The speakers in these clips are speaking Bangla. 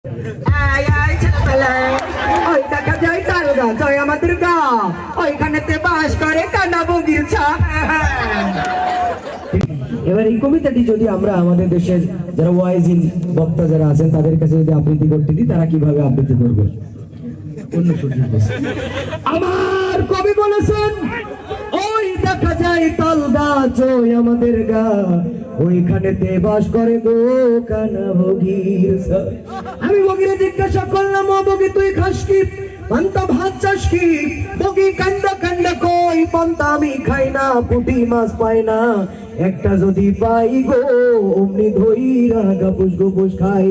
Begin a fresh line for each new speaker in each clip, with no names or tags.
আয় আয় ছেলেবেলা, ওই দেখা যায় তাল গাছ, ওই আমাদের গাঁ, ওইখানেতে বাস করে কানা বগির ছা।
এবার এই কবিতাটি যদি আমরা আমাদের দেশের যারা ওয়াইজিন বক্তা যারা আছেন তাদের কাছে যদি আবৃত্তি করতে দিই, তারা কিভাবে আবৃত্তি করবে? আমার কবি বলেছেন, ওই দেখা যায় তাল গাছ, ওই আমাদের গা, ওইখানেতে বাস করে গো কানা বগির ছা। আমি বগিরে জিজ্ঞাসা করলাম, ও বগি তুই খাস কি? পান্তা ভাত চাস কি? বগি কান্দা কান্দা কই, পান্তা আমি খাই না, পুঁটি মাছ পাই না, একটা যদি পাই গো অমনি ধইরা গাপুস গুপুস খাই।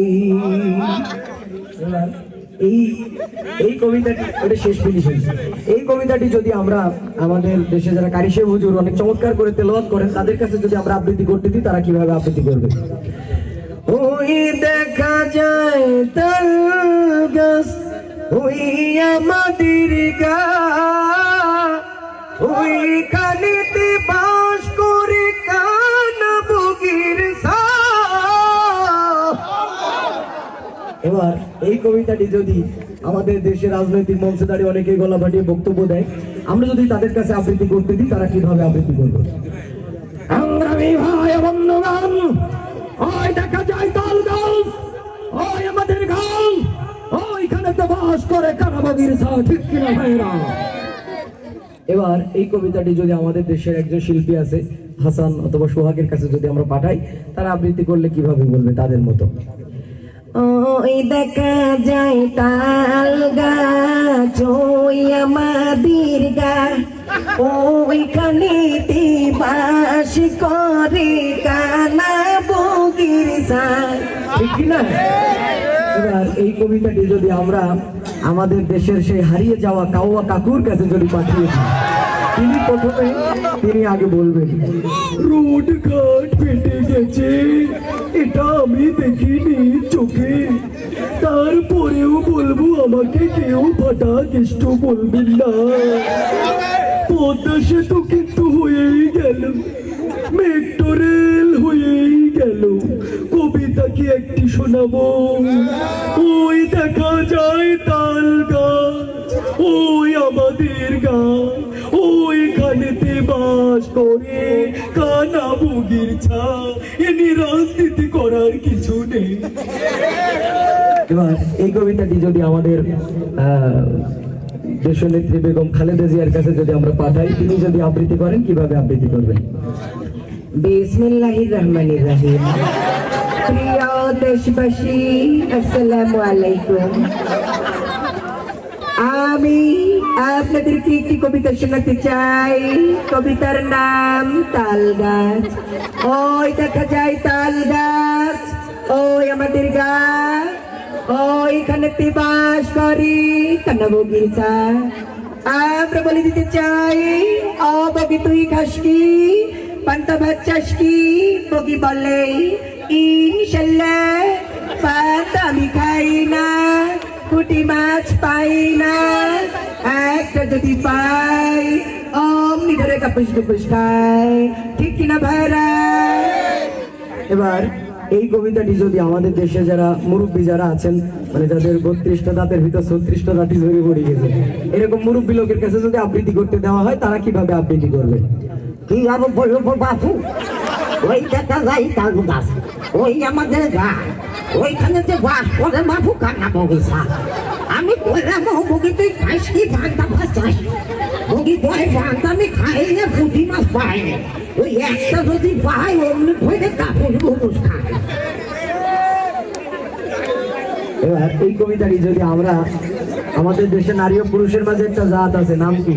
এই কবিতাটি ওটা শেষ ফিনিশ হয়েছে। এই কবিতাটি যদি আমরা আমাদের দেশে যারা কারি সাহেব হুজুর অনেক চমৎকার করে তেলাওয়াত করেন, তাদের কাছে যদি আমরা আবৃত্তি করতে দিই, তারা কিভাবে আবৃত্তি করবে? ওই দেখা যায় তাল গাছ, ওই আমাদের গা, ওইখানেতে বাস করে কানা বগির ছা। এবার এই কবিতাটি যদি আমাদের দেশের রাজনৈতিক মঞ্চে দাঁড়িয়ে অনেকেই গলা ফাটিয়ে বক্তব্য দেয়, আমরা যদি তাদের কাছে আবৃত্তি করতে দিই, তারা কিভাবে আবৃত্তি করবে? সংগ্রামী ভাই বন্ধুগণ, ওই দেখা যায় তাল গাছ, ওই আমাদের গাছ, ওইখানে তো বাস করে কানা বগির ছা। ঠিক কিনা ভাইরা? এবার এই কবিতাটি যদি আমাদের দেশের একজন শিল্পী আছে হাসান অথবা সোহাগের কাছে যদি আমরা পাঠাই, তারা আবৃত্তি করলে কিভাবে বলবে তাদের মতো? ওই দেখা যায় তাল গাছ, ওই আমাদের গা, ওইখানেতে বাস করে কানা বগির ছা। ঠিক না? এবার এই কবিতাটি যদি আমরা আমাদের দেশের সেই হারিয়ে যাওয়া কাউয়া কাকুর কাছে যদি পাঠিয়ে দিই, তিনি আগে বলবেন, রোড ঘাট ফেটে গেছে, এটা আমি দেখিনি চোখে, তারপরেও বলবো আমাকে কেউ ফাটা কেষ্ট বলবেন না। পদ্মা সেতু কিন্তু হয়েই গেল, মেট্রো রেল হয়েই গেল, কবিতা কি একটি শোনাবো? ওই দেখা যায় তাল গাছ, ওই আমাদের গা, ওইখানেতে বাস করে কানা বগির ছা। এনি রাজনীতি করার কিছু নেই। এবার এই কবিতাটি যদি আমাদের দেশনেত্রী বেগম খালেদা জিয়ার কাছে যদি আমরা পাঠাই, তিনি যদি আবৃত্তি করেন, কিভাবে আবৃত্তি করবেন? বিসমিল্লাহির রহমানির রহিম। প্রিয় দেশবাসী, আসসালামু আলাইকুম। আমি আপনাদেরকে একটি কবিতা শোনাতে চাই। কবিতার নাম তাল গাছ। ওই দেখা যায় তাল গাছ, ওই আমাদের গা, ওইখানেতে বাস করি কানা বগির ছা। আমরা বলে দিতে চাই, ও বগি তুই খাস কি? পান্তা ভাত চাস কি? বগি বলে ইনশাল্লাহ, পান্তা আমি খাই না, পুঁটি মাছ পাই না, একটা যদি পাই অমনি ধরে কাপুস কুপুস খাই। ঠিক কিনা ভাইরা? এবার এই কবিতাটি যদি আমাদের দেশে যারা মুরব্বী যারা আছেন, মানে যাদের 32টা দাঁতের ভিতর 36টা দাঁতই ঝরে পড়ে গেছে, এরকম মুরব্বী লোকের কাছে যদি আবৃত্তি করতে দেওয়া হয়, তারা কিভাবে আবৃত্তি করবে?
কি আরো বলবো বাপু, ওই দেখা যায় তাল গাছ, ওই আমাদের গা, ওইখানে যে বাস করে বাপু কানা বগির ছা। আমি বললাম, ও বগি তুই খাইস কি? পান্তা ভাত চাস? বগি বলে পান্তা আমি খাই না, পুঁটি মাছ পাই না, ওই একটা যদি পাই অমনি ধরে কাপড় গুপুস খাই।
এবার এই কবিতাটি যদি আমরা আমাদের দেশে নারী ও পুরুষের মাঝে একটা জাত আছে, নাম কি?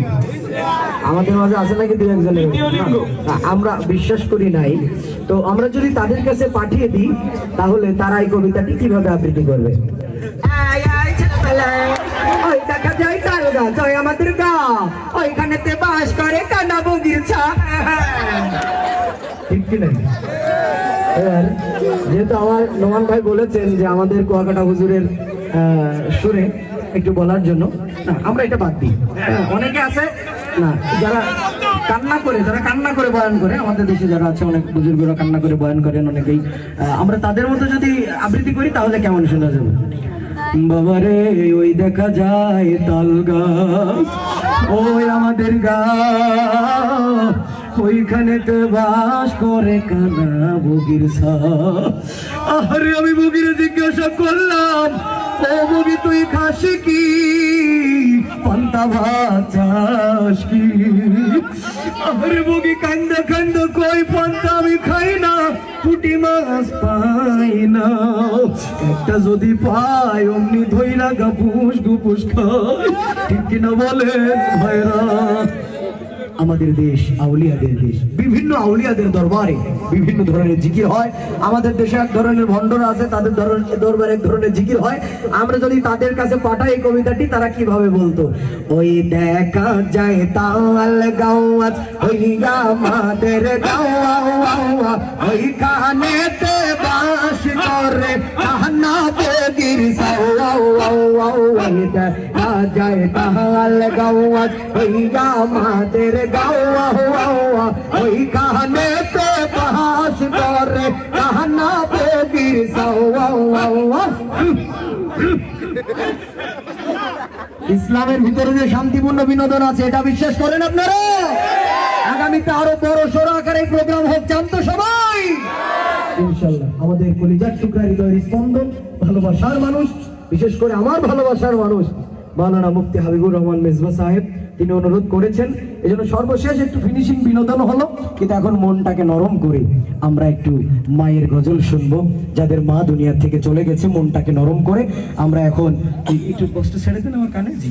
আমাদের মাঝে আছে নাকি দু একজনের? আমরা বিশ্বাস করি নাই। তো আমরা যদি তাদের কাছে পাঠিয়ে দিই, তাহলে তারা এই কবিতাটি কিভাবে আবৃত্তি করবে?
আয় আয় ছেলেবেলা, ওই দেখা যায় তাল গাছ, ওই আমাদের গা, ওইখানেতে বাস করে কানা বগির ছা।
ঠিক কি নাই? এবার যেহেতু আমার নোমান ভাই বলেছেন যে আমাদের কুয়াকাটা হুজুরের সুরে একটু বলার জন্য, না আমরা এটা বাদ দিই। অনেকে আছে না যারা কান্না করে বয়ান করে, আমাদের দেশে যারা আছে অনেক বুজুর্গরা কান্না করে বয়ান করেন অনেকেই, আমরা তাদের মতো যদি আবৃত্তি করি তাহলে কেমন শোনা যাবে? বাবারে ওই দেখা যায় তাল গাছ, ওই আমাদের গাছ, ওইখানেতে বাস করে কানা বগির ছাপ। আরে আমি বগির জিজ্ঞাসা করলাম, ও বগি তুই খাস কি, পান্তা ভাত চাস কি? আরে বগি কান্দা কান্দা কই পান্তা আমি খাই না, পুঁটি মাছ পাই না, একটা যদি পাই অমনি ধইরা গাপুস গুপুস খাই। ঠিক কিনা বলেন ভাইরা? আমাদের দেশ আউলিয়াদের দেশ, বিভিন্ন আউলিয়াদের দরবারে বিভিন্ন ধরনের জিকির হয়। আমাদের দেশে এক ধরনের ভণ্ডরা আছে, তাদের দরবারে এক ধরনের জিকির হয়। আমরা যদি তাদের কাছে পাঠাই এই কবিতাটি, তারা কিভাবে বলতো? ওই দেখা যায় তাল গাওয়াত, ওই আমাদের গাওয়া, ওই কানেতে বাস করে কান্না বগির ছাপ। ওই দেখা যায় তাল গাওয়াত, ওই আমাদের গাওয়া, ওই কানেতে বাস করে কান্না বগির ছাপ। ইসলামের ভিতরে যে শান্তিপূর্ণ বিনোদন আছে, এটা বিশ্বাস করেন আপনারা? আগামীতে আরো বড় সড় আকারে প্রোগ্রাম হোক, জানতো সবাই ইনশাল্লাহ। আমাদের কলিজার টুকরা হৃদয়ের স্পন্দন, ভালোবাসার মানুষ, বিশেষ করে আমার ভালোবাসার মানুষ মাওলানা মুফতি হাবিবুর রহমান মেজবা সাহেব, তিনি অনুরোধ করেছেন। এই জন্য সর্বশেষ একটু ফিনিশিং বিনোদন হলো, কিন্তু এখন মনটাকে নরম করে আমরা একটু মায়ের গজল শুনবো। যাদের মা দুনিয়া থেকে চলে গেছে, মনটাকে নরম করে আমরা এখন একটু কষ্ট ছেড়ে দেন আমার কানে। জি।